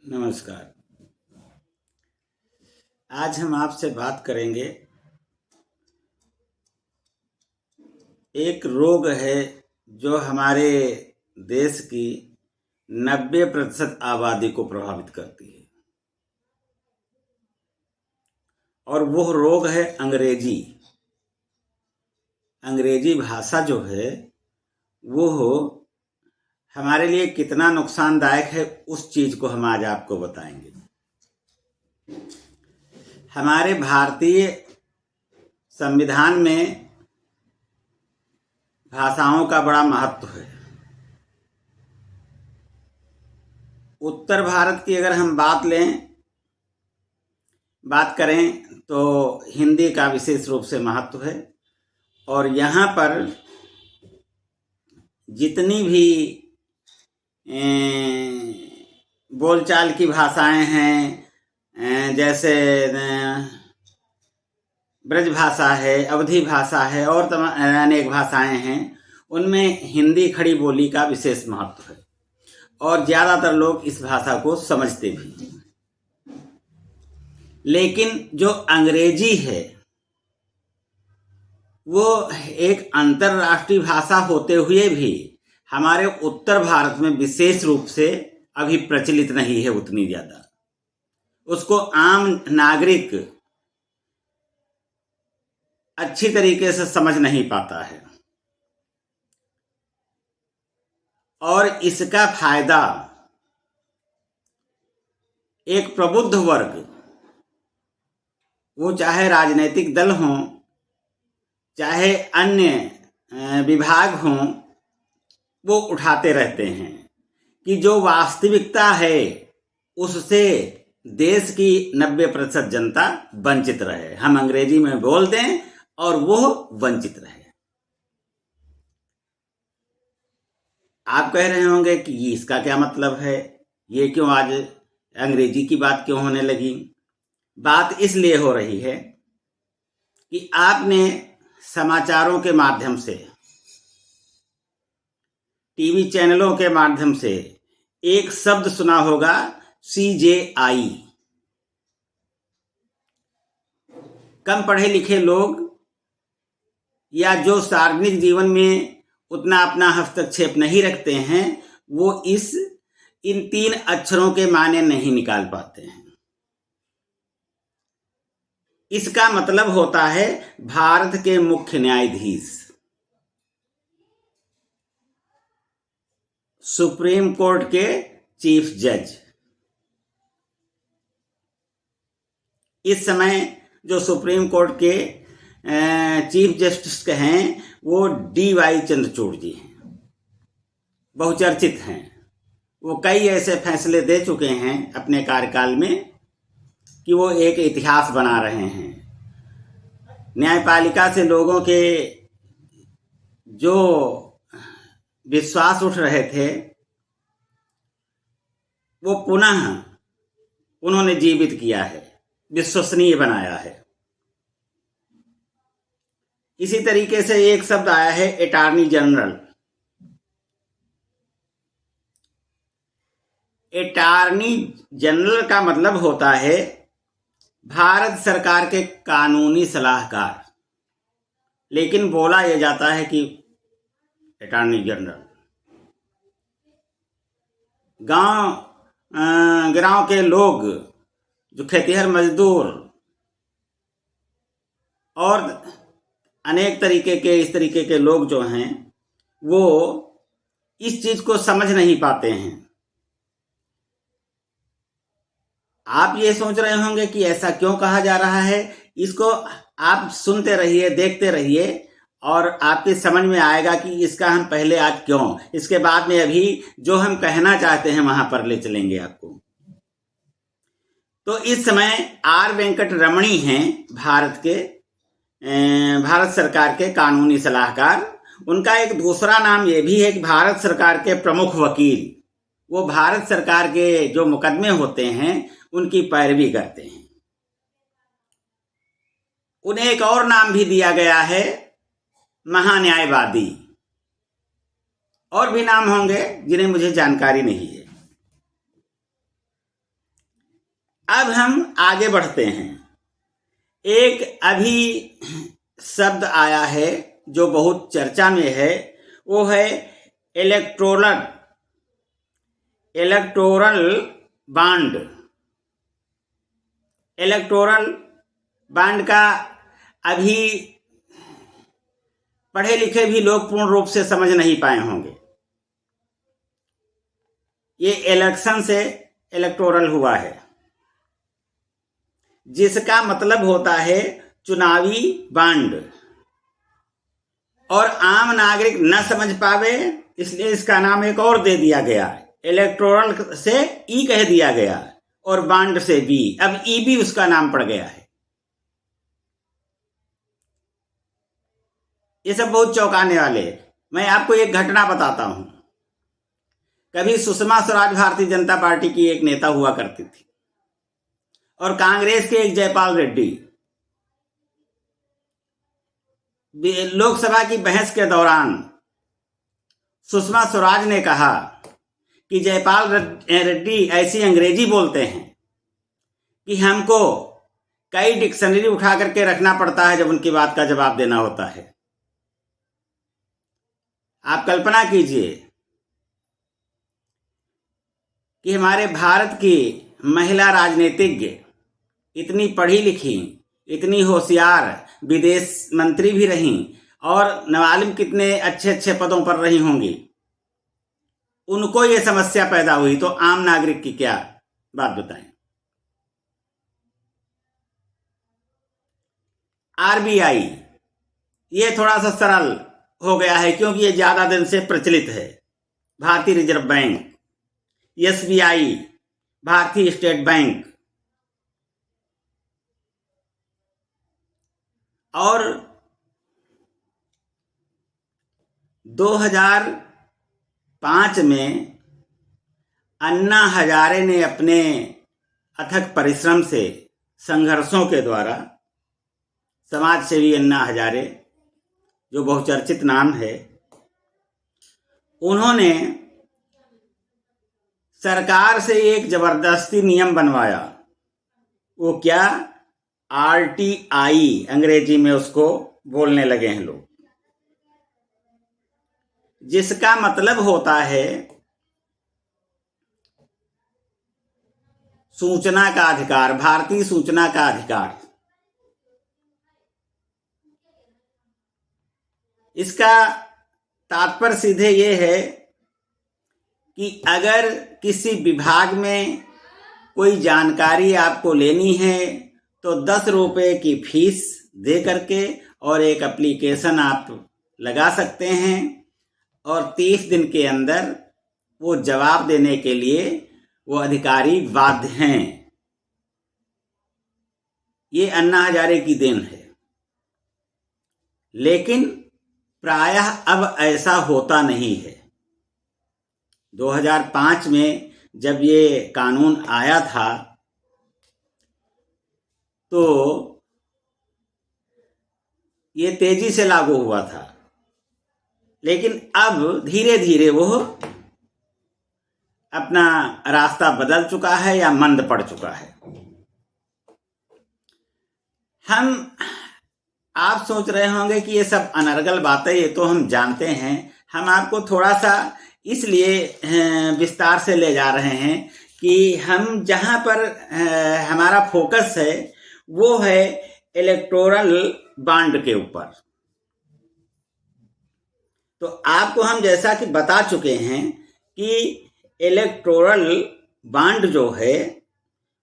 नमस्कार। आज हम आपसे बात करेंगे। एक रोग है जो हमारे देश की 90% आबादी को प्रभावित करती है, और वो रोग है अंग्रेजी। अंग्रेजी भाषा जो है वो हमारे लिए कितना नुकसानदायक है, उस चीज को हम आज आपको बताएंगे। हमारे भारतीय संविधान में भाषाओं का बड़ा महत्व है। उत्तर भारत की अगर हम बात करें तो हिंदी का विशेष रूप से महत्व है, और यहाँ पर जितनी भी बोलचाल की भाषाएं हैं, जैसे ब्रज भाषा है, अवधी भाषा है, और अनेक भाषाएं हैं, उनमें हिंदी खड़ी बोली का विशेष महत्व है, और ज़्यादातर लोग इस भाषा को समझते भी हैं। लेकिन जो अंग्रेजी है वो एक अंतर्राष्ट्रीय भाषा होते हुए भी हमारे उत्तर भारत में विशेष रूप से अभी प्रचलित नहीं है उतनी ज़्यादा। उसको आम नागरिक अच्छी तरीके से समझ नहीं पाता है, और इसका फायदा एक प्रबुद्ध वर्ग, वो चाहे राजनीतिक दल हों, चाहे अन्य विभाग हों, वो उठाते रहते हैं कि जो वास्तविकता है उससे देश की 90% जनता वंचित रहे। हम अंग्रेजी में बोल दें और वो वंचित रहे। आप कह रहे होंगे कि इसका क्या मतलब है, ये क्यों आज अंग्रेजी की बात क्यों होने लगी? बात इसलिए हो रही है कि आपने समाचारों के माध्यम से, टीवी चैनलों के माध्यम से एक शब्द सुना होगा, CJI। कम पढ़े लिखे लोग या जो सार्वजनिक जीवन में उतना अपना हस्तक्षेप नहीं रखते हैं, वो इन 3 अक्षरों के माने नहीं निकाल पाते हैं। इसका मतलब होता है भारत के मुख्य न्यायाधीश, सुप्रीम कोर्ट के चीफ जज। इस समय जो सुप्रीम कोर्ट के चीफ जस्टिस हैं वो DY चंद्रचूड़ जी हैं, बहुचर्चित हैं। वो कई ऐसे फैसले दे चुके हैं अपने कार्यकाल में कि वो एक इतिहास बना रहे हैं। न्यायपालिका से लोगों के जो विश्वास उठ रहे थे वो पुनः उन्होंने जीवित किया है, विश्वसनीय बनाया है। इसी तरीके से एक शब्द आया है, अटॉर्नी जनरल। अटॉर्नी जनरल का मतलब होता है भारत सरकार के कानूनी सलाहकार, लेकिन बोला यह जाता है कि अटॉर्नी जनरल। गांव के लोग, जो खेतिहर मजदूर और अनेक तरीके के इस तरीके के लोग जो हैं, वो इस चीज को समझ नहीं पाते हैं। आप ये सोच रहे होंगे कि ऐसा क्यों कहा जा रहा है। इसको आप सुनते रहिए, देखते रहिए, और आपके समझ में आएगा कि इसका हम पहले आज क्यों, इसके बाद में अभी जो हम कहना चाहते हैं वहां पर ले चलेंगे आपको। तो इस समय R वेंकट रमणी हैं भारत सरकार के कानूनी सलाहकार। उनका एक दूसरा नाम यह भी है कि भारत सरकार के प्रमुख वकील। वो भारत सरकार के जो मुकदमे होते हैं उनकी पैरवी करते हैं। उन्हें एक और नाम भी दिया गया है, महान्यायवादी। और भी नाम होंगे जिन्हें मुझे जानकारी नहीं है। अब हम आगे बढ़ते हैं। एक अभी शब्द आया है जो बहुत चर्चा में है, वो है इलेक्टोरल बॉन्ड। इलेक्टोरल बॉन्ड का अभी पढ़े लिखे भी लोग पूर्ण रूप से समझ नहीं पाए होंगे। ये इलेक्शन से इलेक्टोरल हुआ है, जिसका मतलब होता है चुनावी बॉन्ड, और आम नागरिक न समझ पावे इसलिए इसका नाम एक और दे दिया गया। इलेक्टोरल से ई कह दिया गया और बॉन्ड से बी, अब ई भी उसका नाम पड़ गया है। ये सब बहुत चौंकाने वाले। मैं आपको एक घटना बताता हूं। कभी सुषमा स्वराज भारतीय जनता पार्टी की एक नेता हुआ करती थी, और कांग्रेस के एक जयपाल रेड्डी लोकसभा की बहस के दौरान सुषमा स्वराज ने कहा कि जयपाल रेड्डी ऐसी अंग्रेजी बोलते हैं कि हमको कई डिक्शनरी उठा करके रखना पड़ता है जब उनकी बात का जवाब देना होता है। आप कल्पना कीजिए कि हमारे भारत की महिला राजनीतिज्ञ इतनी पढ़ी लिखी, इतनी होशियार, विदेश मंत्री भी रहीं और न मालूम कितने अच्छे अच्छे पदों पर रही होंगी, उनको ये समस्या पैदा हुई तो आम नागरिक की क्या बात बताएं। आरबीआई ये थोड़ा सा सरल हो गया है क्योंकि ये ज्यादा दिन से प्रचलित है। भारतीय रिजर्व बैंक, एसबीआई, भारतीय स्टेट बैंक, और 2005 में अन्ना हजारे ने अपने अथक परिश्रम से, संघर्षों के द्वारा, समाज सेवी अन्ना हजारे जो बहुचर्चित नाम है, उन्होंने सरकार से एक जबरदस्ती नियम बनवाया। वो क्या? आरटीआई अंग्रेजी में उसको बोलने लगे हैं लोग, जिसका मतलब होता है सूचना का अधिकार, भारतीय सूचना का अधिकार। इसका तात्पर्य सीधे ये है कि अगर किसी विभाग में कोई जानकारी आपको लेनी है तो 10 रुपये की फीस दे करके और एक एप्लीकेशन आप लगा सकते हैं, और 30 दिन के अंदर वो जवाब देने के लिए वो अधिकारी बाध्य हैं। ये अन्ना हजारे की देन है। लेकिन प्रायः अब ऐसा होता नहीं है। 2005 में जब ये कानून आया था तो ये तेजी से लागू हुआ था, लेकिन अब धीरे धीरे वो अपना रास्ता बदल चुका है या मंद पड़ चुका है। आप सोच रहे होंगे कि ये सब अनर्गल बातें, ये तो हम जानते हैं। हम आपको थोड़ा सा इसलिए विस्तार से ले जा रहे हैं कि हम जहां पर हमारा फोकस है वो है इलेक्टोरल बॉन्ड के ऊपर। तो आपको हम जैसा कि बता चुके हैं कि इलेक्टोरल बॉन्ड जो है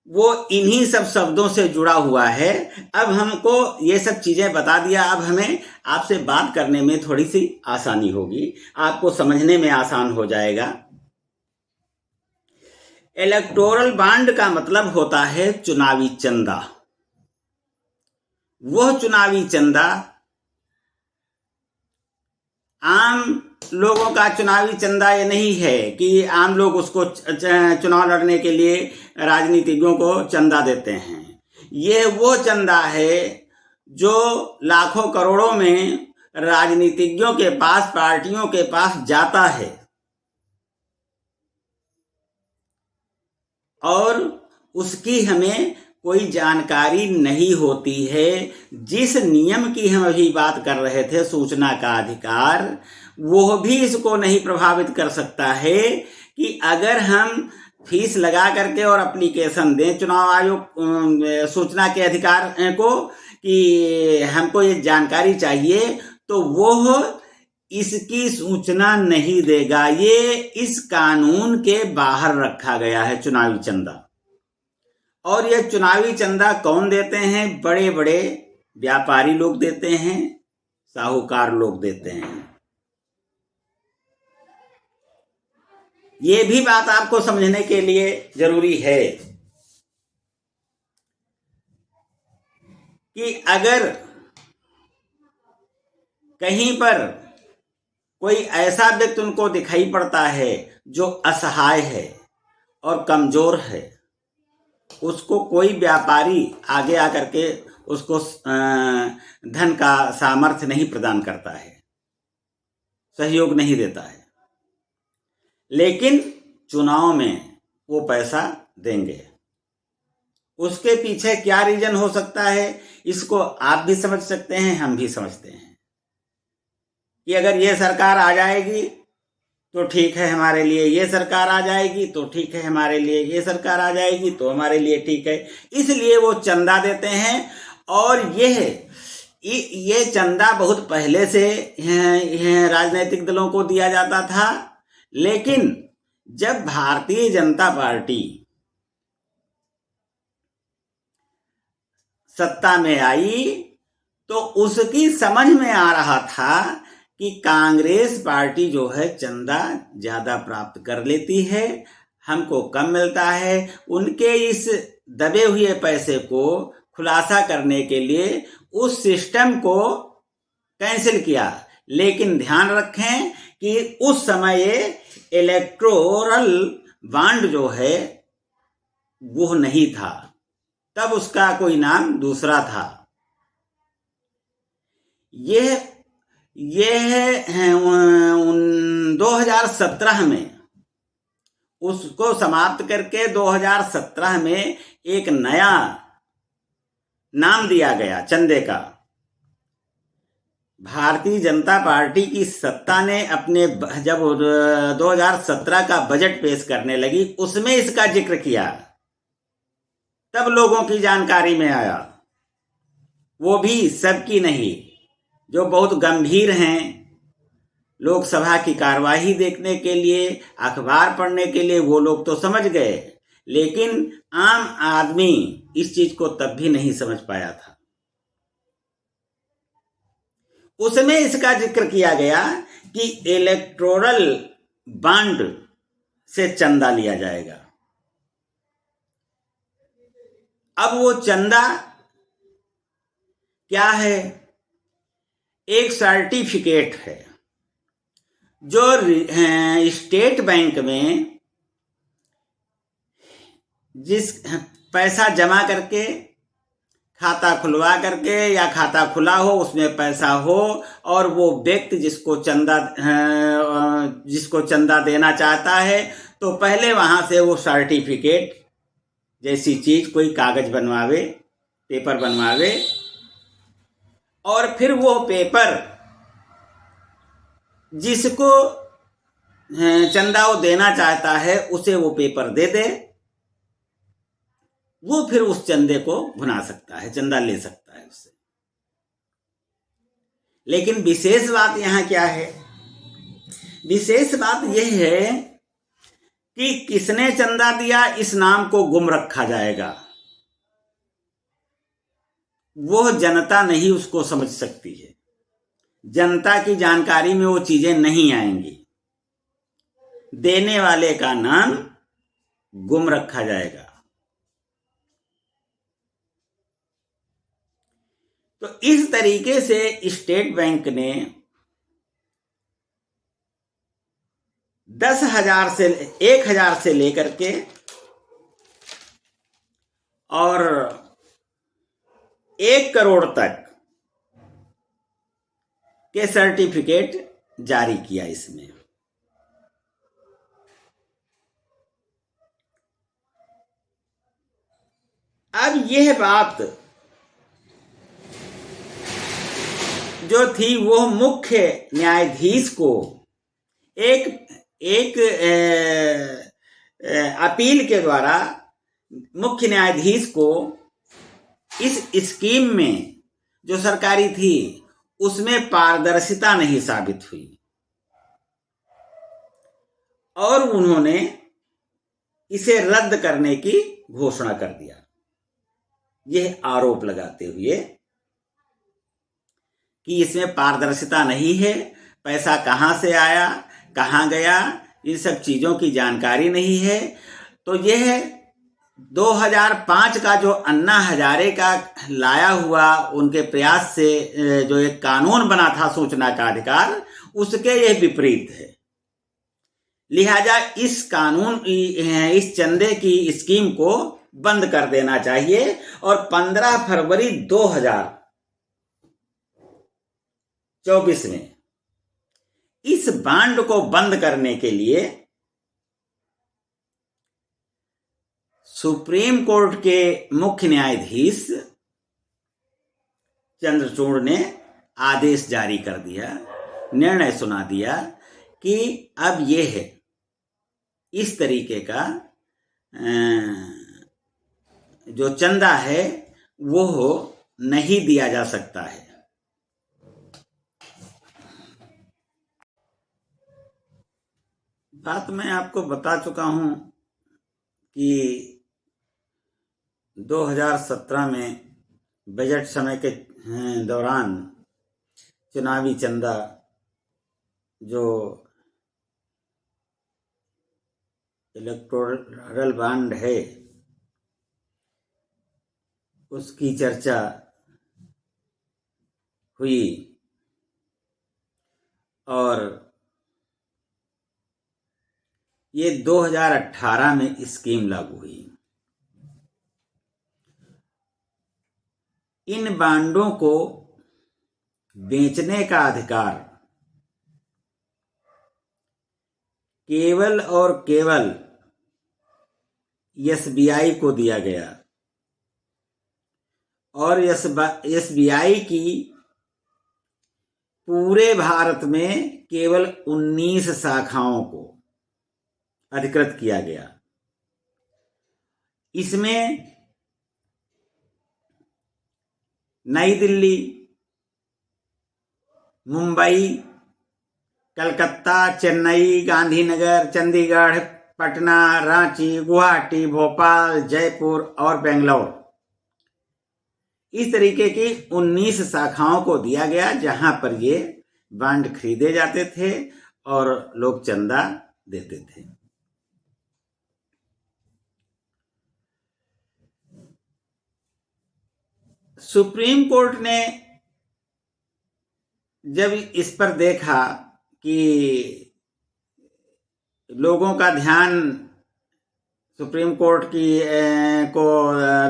वो इन्हीं सब शब्दों से जुड़ा हुआ है। अब हमको ये सब चीजें बता दिया, अब हमें आपसे बात करने में थोड़ी सी आसानी होगी, आपको समझने में आसान हो जाएगा। इलेक्टोरल बॉन्ड का मतलब होता है चुनावी चंदा। वह चुनावी चंदा आम लोगों का चुनावी चंदा ये नहीं है कि आम लोग उसको चुनाव लड़ने के लिए राजनीतिज्ञों को चंदा देते हैं। ये वो चंदा है जो लाखों करोड़ों में राजनीतिज्ञों के पास, पार्टियों के पास जाता है, और उसकी हमें कोई जानकारी नहीं होती है। जिस नियम की हम अभी बात कर रहे थे, सूचना का अधिकार, वो भी इसको नहीं प्रभावित कर सकता है कि अगर हम फीस लगा करके और एप्लीकेशन दें चुनाव आयोग सूचना के अधिकार को कि हमको ये जानकारी चाहिए, तो वो इसकी सूचना नहीं देगा। ये इस कानून के बाहर रखा गया है चुनावी चंदा। और ये चुनावी चंदा कौन देते हैं? बड़े बड़े व्यापारी लोग देते हैं, साहूकार लोग देते हैं। ये भी बात आपको समझने के लिए जरूरी है कि अगर कहीं पर कोई ऐसा व्यक्ति उनको दिखाई पड़ता है जो असहाय है और कमजोर है, उसको कोई व्यापारी आगे आकर के उसको धन का सामर्थ्य नहीं प्रदान करता है, सहयोग नहीं देता है, लेकिन चुनाव में वो पैसा देंगे। उसके पीछे क्या रीजन हो सकता है, इसको आप भी समझ सकते हैं, हम भी समझते हैं कि अगर ये सरकार आ जाएगी तो ठीक है हमारे लिए, ये सरकार आ जाएगी तो ठीक है हमारे लिए, ये सरकार आ जाएगी तो हमारे लिए ठीक है। इसलिए वो चंदा देते हैं। और ये चंदा बहुत पहले से राजनीतिक दलों को दिया जाता था, लेकिन जब भारतीय जनता पार्टी सत्ता में आई तो उसकी समझ में आ रहा था कि कांग्रेस पार्टी जो है चंदा ज्यादा प्राप्त कर लेती है, हमको कम मिलता है। उनके इस दबे हुए पैसे को खुलासा करने के लिए उस सिस्टम को कैंसिल किया। लेकिन ध्यान रखें कि उस समय इलेक्टोरल बॉन्ड जो है वो नहीं था, तब उसका कोई नाम दूसरा था। ये 2017 में उसको समाप्त करके 2017 में एक नया नाम दिया गया चंदे का। भारतीय जनता पार्टी की सत्ता ने अपने जब 2017 का बजट पेश करने लगी, उसमें इसका जिक्र किया, तब लोगों की जानकारी में आया। वो भी सबकी नहीं, जो बहुत गंभीर हैं, लोकसभा की कार्यवाही देखने के लिए, अखबार पढ़ने के लिए, वो लोग तो समझ गए, लेकिन आम आदमी इस चीज को तब भी नहीं समझ पाया था। उसमें इसका जिक्र किया गया कि इलेक्टोरल बॉन्ड से चंदा लिया जाएगा। अब वो चंदा क्या है? एक सर्टिफिकेट है जो स्टेट बैंक में जिस पैसा जमा करके, खाता खुलवा करके या खाता खुला हो उसमें पैसा हो, और वो व्यक्ति जिसको चंदा देना चाहता है तो पहले वहां से वो सर्टिफिकेट जैसी चीज कोई कागज बनवावे, पेपर बनवावे, और फिर वो पेपर जिसको चंदा वो देना चाहता है उसे वो पेपर दे दे, वो फिर उस चंदे को भुना सकता है, चंदा ले सकता है उससे। लेकिन विशेष बात यहां क्या है? विशेष बात यह है कि किसने चंदा दिया इस नाम को गुम रखा जाएगा। वो जनता नहीं उसको समझ सकती है, जनता की जानकारी में वो चीजें नहीं आएंगी। देने वाले का नाम गुम रखा जाएगा। तो इस तरीके से स्टेट बैंक ने 10,000 से लेकर के और 1 करोड़ तक के सर्टिफिकेट जारी किया। इसमें अब यह बात जो थी वो मुख्य न्यायाधीश को एक एक अपील के द्वारा मुख्य न्यायाधीश को इस स्कीम में जो सरकारी थी उसमें पारदर्शिता नहीं साबित हुई और उन्होंने इसे रद्द करने की घोषणा कर दिया, यह आरोप लगाते हुए कि इसमें पारदर्शिता नहीं है, पैसा कहां से आया, कहां गया, इन सब चीजों की जानकारी नहीं है। तो यह 2005 का जो अन्ना हजारे का लाया हुआ उनके प्रयास से जो एक कानून बना था सूचना का अधिकार, उसके यह विपरीत है। लिहाजा इस कानून इस चंदे की स्कीम को बंद कर देना चाहिए और 15 फरवरी 2024 में इस बांड को बंद करने के लिए सुप्रीम कोर्ट के मुख्य न्यायाधीश चंद्रचूड़ ने आदेश जारी कर दिया, निर्णय सुना दिया कि अब यह इस तरीके का जो चंदा है वो नहीं दिया जा सकता है। बात मैं आपको बता चुका हूं कि 2017 में बजट समय के दौरान चुनावी चंदा जो इलेक्टोरल बॉन्ड है उसकी चर्चा हुई और ये 2018 में स्कीम लागू हुई। इन बांडों को बेचने का अधिकार केवल और केवल एसबीआई को दिया गया और एसबीआई की पूरे भारत में केवल 19 शाखाओं को अधिकृत किया गया। इसमें नई दिल्ली, मुंबई, कलकत्ता, चेन्नई, गांधीनगर, चंडीगढ़, पटना, रांची, गुवाहाटी, भोपाल, जयपुर और बेंगलोर, इस तरीके की 19 शाखाओं को दिया गया जहां पर ये बांड खरीदे जाते थे और लोग चंदा देते थे। सुप्रीम कोर्ट ने जब इस पर देखा कि लोगों का ध्यान सुप्रीम कोर्ट की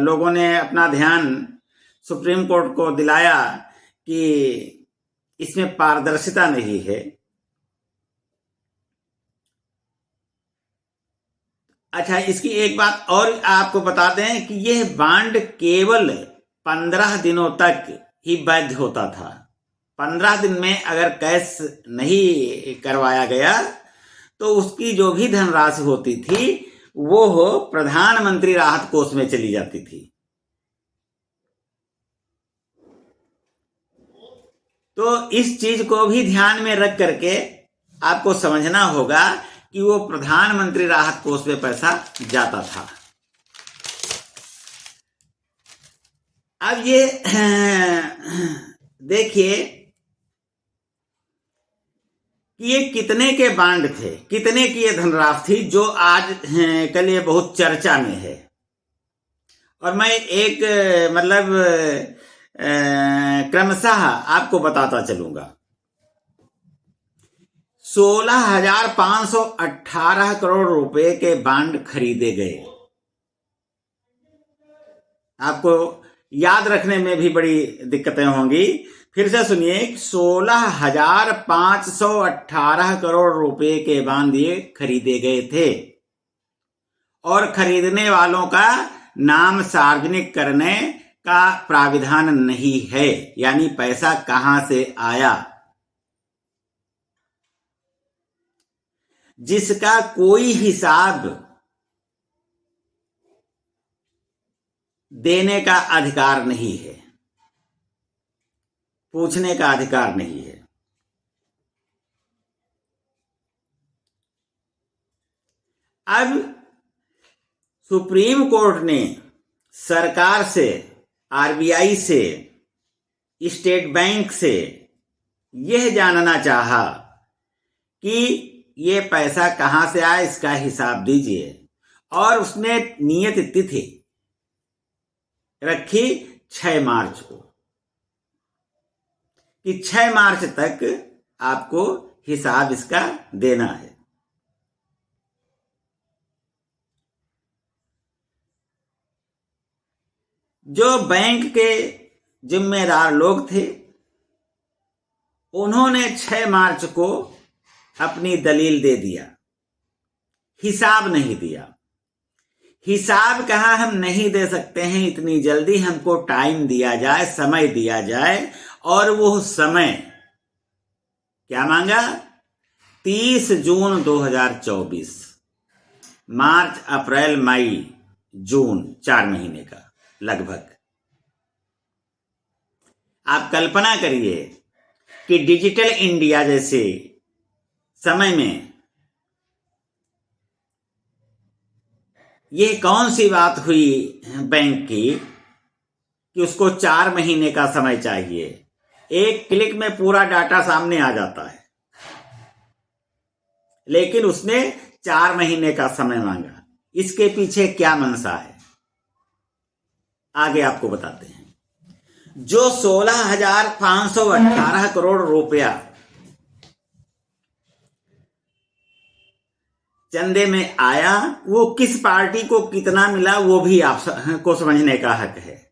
लोगों ने अपना ध्यान सुप्रीम कोर्ट को दिलाया कि इसमें पारदर्शिता नहीं है। अच्छा, इसकी एक बात और आपको बता दें कि यह बांड केवल 15 दिनों तक ही वैध होता था। 15 दिन में अगर कैश नहीं करवाया गया तो उसकी जो भी धनराशि होती थी वो प्रधानमंत्री राहत कोष में चली जाती थी। तो इस चीज को भी ध्यान में रख करके आपको समझना होगा कि वो प्रधानमंत्री राहत कोष में पैसा जाता था। अब ये देखिए कि ये कितने के बांड थे, कितने की ये धनराशि थी जो आज कल ये बहुत चर्चा में है। और मैं एक क्रमशः आपको बताता चलूंगा। 16,518 करोड़ रुपए के बांड खरीदे गए। आपको याद रखने में भी बड़ी दिक्कतें होंगी, फिर से सुनिए। 16,518 करोड़ रुपए के बांड ये खरीदे गए थे और खरीदने वालों का नाम सार्वजनिक करने का प्राविधान नहीं है, यानी पैसा कहां से आया, जिसका कोई हिसाब देने का अधिकार नहीं है, पूछने का अधिकार नहीं है। अब सुप्रीम कोर्ट ने सरकार से, आरबीआई से, स्टेट बैंक से यह जानना चाहा कि ये पैसा कहां से आया, इसका हिसाब दीजिए, और उसने नियत तिथि रखी 6 मार्च को कि 6 मार्च तक आपको हिसाब इसका देना है। जो बैंक के जिम्मेदार लोग थे उन्होंने 6 मार्च को अपनी दलील दे दिया, हिसाब नहीं दिया। हिसाब कहा हम नहीं दे सकते हैं इतनी जल्दी, हमको टाइम दिया जाए, समय दिया जाए, और वो समय क्या मांगा? 30 जून 2024, मार्च, अप्रैल, मई, जून, 4 महीने का लगभग। आप कल्पना करिए कि डिजिटल इंडिया जैसे समय में ये कौन सी बात हुई बैंक की कि उसको 4 महीने का समय चाहिए। एक क्लिक में पूरा डाटा सामने आ जाता है, लेकिन उसने 4 महीने का समय मांगा। इसके पीछे क्या मंशा है, आगे आपको बताते हैं। जो 16,518 करोड़ रुपया चंदे में आया, वो किस पार्टी को कितना मिला वो भी आपको समझने का हक है।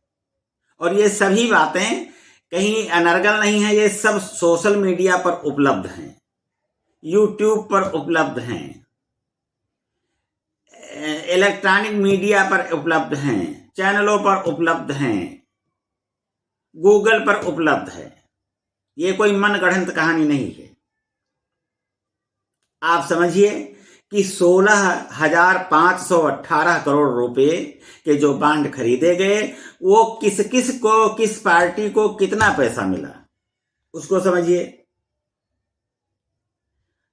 और ये सभी बातें कहीं अनर्गल नहीं है, ये सब सोशल मीडिया पर उपलब्ध हैं, यूट्यूब पर उपलब्ध हैं, इलेक्ट्रॉनिक मीडिया पर उपलब्ध हैं, चैनलों पर उपलब्ध हैं, गूगल पर उपलब्ध है। ये कोई मनगढ़ंत कहानी नहीं है। आप समझिए कि 16,518 करोड़ रुपए के जो बांड खरीदे गए, वो किस किस को, किस पार्टी को कितना पैसा मिला, उसको समझिए।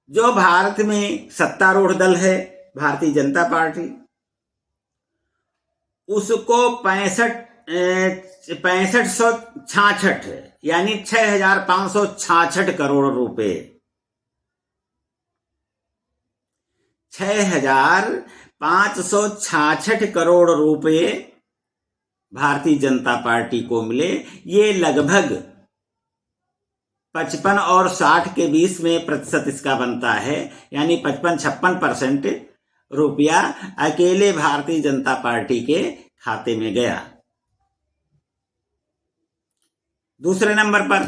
जो भारत में सत्तारूढ़ दल है भारतीय जनता पार्टी, उसको 6566 यानी 6,566 करोड़ रुपए, 6,566 करोड़ रुपए भारतीय जनता पार्टी को मिले। ये लगभग 55 और 60 के बीच में प्रतिशत इसका बनता है, यानी 55-56% रुपया अकेले भारतीय जनता पार्टी के खाते में गया। दूसरे नंबर पर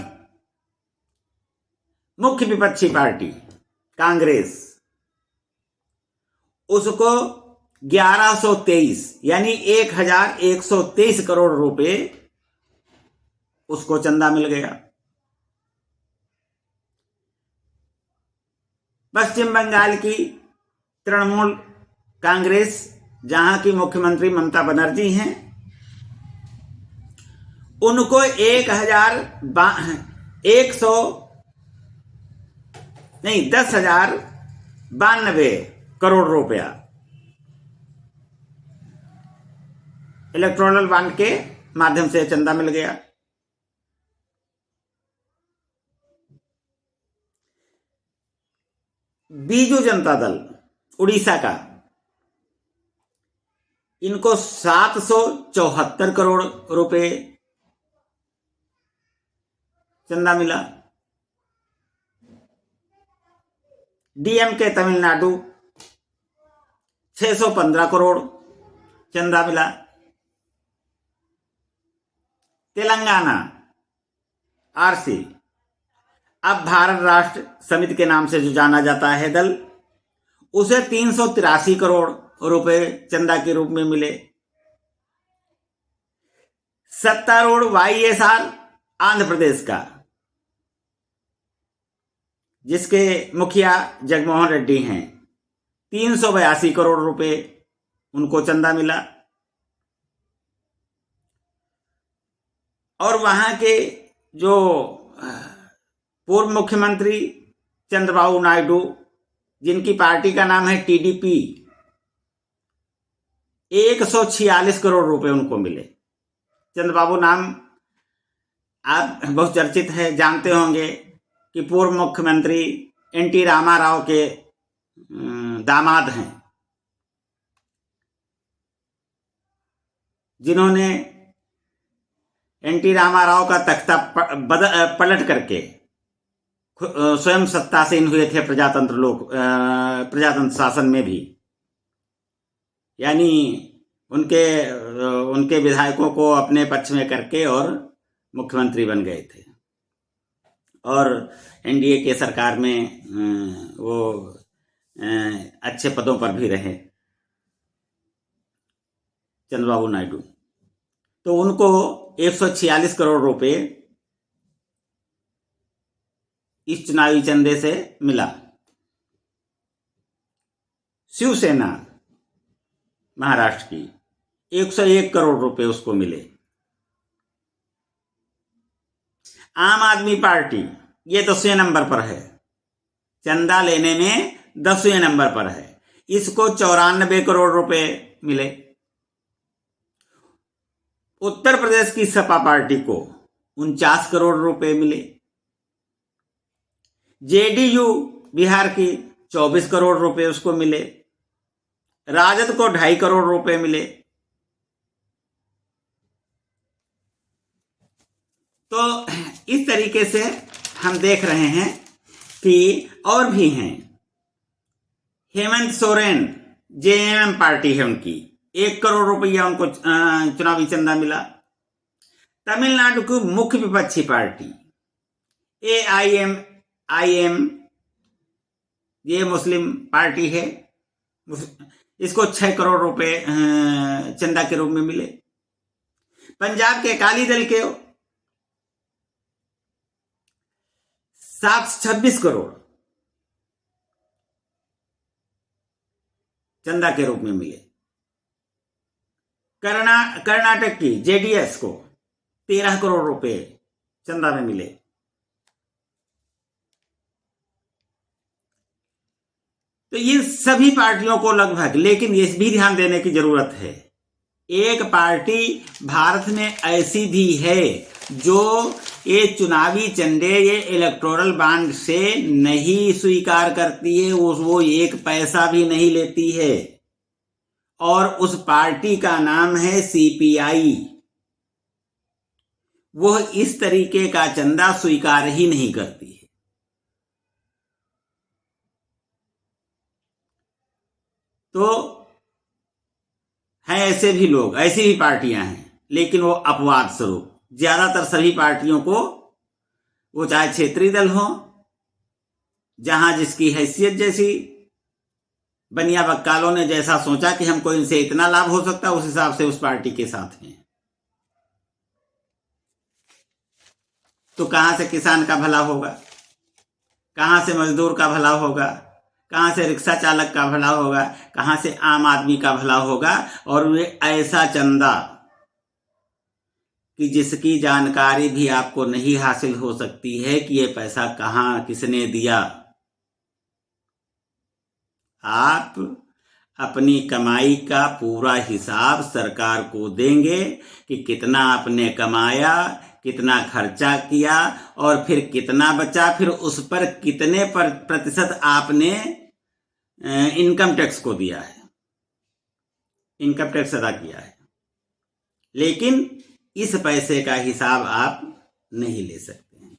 मुख्य विपक्षी पार्टी कांग्रेस, उसको 1123 यानी 1,123 करोड़ रुपए उसको चंदा मिल गया। पश्चिम बंगाल की तृणमूल कांग्रेस, जहां की मुख्यमंत्री ममता बनर्जी हैं, उनको 10,092 करोड़ रुपया इलेक्टोरल बॉन्ड के माध्यम से चंदा मिल गया। बीजू जनता दल उड़ीसा का, इनको 774 करोड़ रुपए चंदा मिला। डीएमके तमिलनाडु 615 करोड़ चंदा मिला। तेलंगाना आरसी, अब भारत राष्ट्र समिति के नाम से जो जाना जाता है दल, उसे 383 करोड़ रुपए चंदा के रूप में मिले। सत्तारूढ़ YSR आंध्र प्रदेश का, जिसके मुखिया जगनमोहन रेड्डी हैं, 382 करोड़ रुपए उनको चंदा मिला। और वहां के जो पूर्व मुख्यमंत्री चंद्रबाबू नायडू, जिनकी पार्टी का नाम है TDP, 146 करोड़ रुपए उनको मिले। चंद्रबाबू नाम आप बहुत चर्चित है, जानते होंगे कि पूर्व मुख्यमंत्री NT रामाराव के दामाद हैं, जिन्होंने NT रामाराव का तख्ता पलट करके स्वयं सत्तासीन हुए थे प्रजातंत्र शासन में भी। यानी उनके विधायकों को अपने पक्ष में करके और मुख्यमंत्री बन गए थे, और NDA के सरकार में वो अच्छे पदों पर भी रहे चंद्रबाबू नायडू। तो उनको 146 करोड़ रुपए इस चुनावी चंदे से मिला। शिवसेना महाराष्ट्र की 101 करोड़ रुपए उसको मिले। आम आदमी पार्टी ये 10वें नंबर पर है, चंदा लेने में 10वें नंबर पर है, इसको 94 करोड़ रुपए मिले। उत्तर प्रदेश की सपा पार्टी को 49 करोड़ रुपए मिले। JDU बिहार की 24 करोड़ रुपए उसको मिले। राजद को 2.5 करोड़ रुपए मिले। तो इस तरीके से हम देख रहे हैं कि और भी हैं। हेमंत सोरेन, JMM पार्टी है उनकी, 1 करोड़ रुपया उनको चुनावी चंदा मिला। तमिलनाडु की मुख्य विपक्षी पार्टी AIM, ये मुस्लिम पार्टी है, इसको 6 करोड़ रुपए चंदा के रूप में मिले। पंजाब के अकाली दल के 726 करोड़ चंदा के रूप में मिले। कर्नाटक की JDS को 13 करोड़ रुपए चंदा में मिले। तो इन सभी पार्टियों को लगभग, लेकिन ये भी ध्यान देने की जरूरत है, एक पार्टी भारत में ऐसी भी है जो ये चुनावी चंदे, ये इलेक्टोरल बॉन्ड से नहीं स्वीकार करती है, वो 1 पैसा भी नहीं लेती है, और उस पार्टी का नाम है CPI। वह इस तरीके का चंदा स्वीकार ही नहीं करती है। तो हैं ऐसे भी लोग, ऐसी भी पार्टियां हैं, लेकिन वो अपवाद स्वरूप। ज्यादातर सभी पार्टियों को, वो चाहे क्षेत्रीय दल हो, जहां जिसकी हैसियत जैसी, बनिया बक्कालों ने जैसा सोचा कि हमको इनसे इतना लाभ हो सकता है, उस हिसाब से उस पार्टी के साथ हैं। तो कहां से किसान का भला होगा, कहां से मजदूर का भला होगा, कहां से रिक्शा चालक का भला होगा, कहां से आम आदमी का भला होगा। और वे ऐसा चंदा कि जिसकी जानकारी भी आपको नहीं हासिल हो सकती है कि ये पैसा कहां किसने दिया। आप अपनी कमाई का पूरा हिसाब सरकार को देंगे कि कितना आपने कमाया, कितना खर्चा किया, और फिर कितना बचा, फिर उस पर कितने प्रतिशत आपने इनकम टैक्स को दिया है, इनकम टैक्स अदा किया है। लेकिन इस पैसे का हिसाब आप नहीं ले सकते हैं।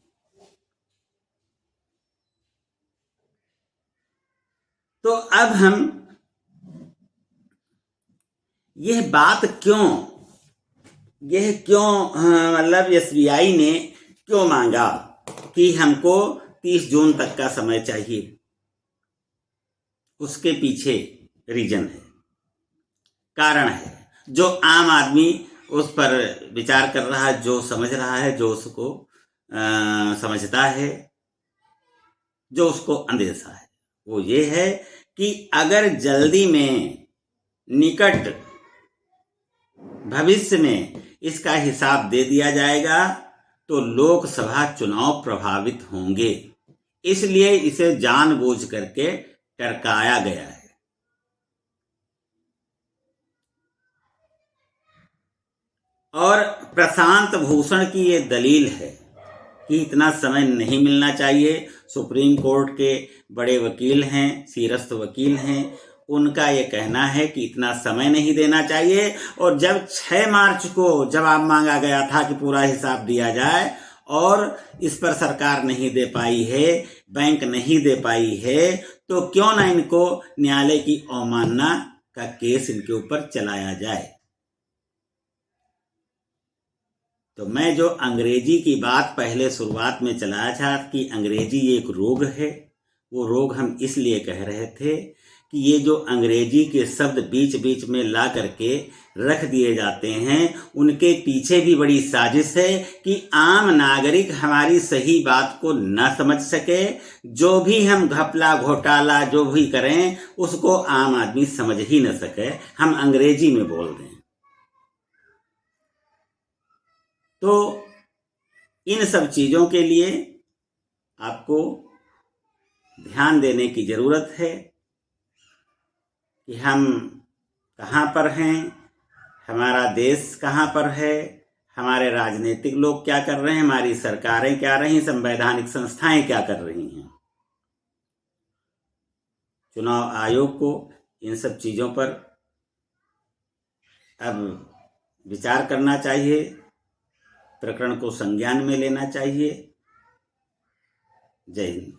तो अब हम यह बात मतलब SBI ने क्यों मांगा कि हमको 30 जून तक का समय चाहिए, उसके पीछे रीजन है, कारण है, जो आम आदमी उस पर विचार कर रहा है, जो समझ रहा है, जो उसको समझता है, जो उसको अंदेशा है, वो ये है कि अगर जल्दी में निकट भविष्य में इसका हिसाब दे दिया जाएगा तो लोकसभा चुनाव प्रभावित होंगे, इसलिए इसे जानबूझ करके टरकाया गया है। और प्रशांत भूषण की ये दलील है कि इतना समय नहीं मिलना चाहिए। सुप्रीम कोर्ट के बड़े वकील हैं, सीरस्त वकील हैं, उनका ये कहना है कि इतना समय नहीं देना चाहिए। और जब 6 मार्च को जवाब मांगा गया था कि पूरा हिसाब दिया जाए और इस पर सरकार नहीं दे पाई है, बैंक नहीं दे पाई है, तो क्यों ना इनको न्यायालय की अवमानना का केस इनके ऊपर चलाया जाए। तो मैं जो अंग्रेजी की बात पहले शुरुआत में चलाया था कि अंग्रेजी एक रोग है, वो रोग हम इसलिए कह रहे थे कि ये जो अंग्रेजी के शब्द बीच बीच में ला करके रख दिए जाते हैं, उनके पीछे भी बड़ी साजिश है कि आम नागरिक हमारी सही बात को न समझ सके। जो भी हम घपला घोटाला जो भी करें उसको आम आदमी समझ ही न सके, हम अंग्रेजी में बोल दें। तो इन सब चीज़ों के लिए आपको ध्यान देने की ज़रूरत है कि हम कहाँ पर हैं, हमारा देश कहाँ पर है, हमारे राजनीतिक लोग क्या कर रहे हैं, हमारी सरकारें क्या रही, संवैधानिक संस्थाएं क्या कर रही हैं। चुनाव आयोग को इन सब चीज़ों पर अब विचार करना चाहिए, प्रकरण को संज्ञान में लेना चाहिए। जय हिंद।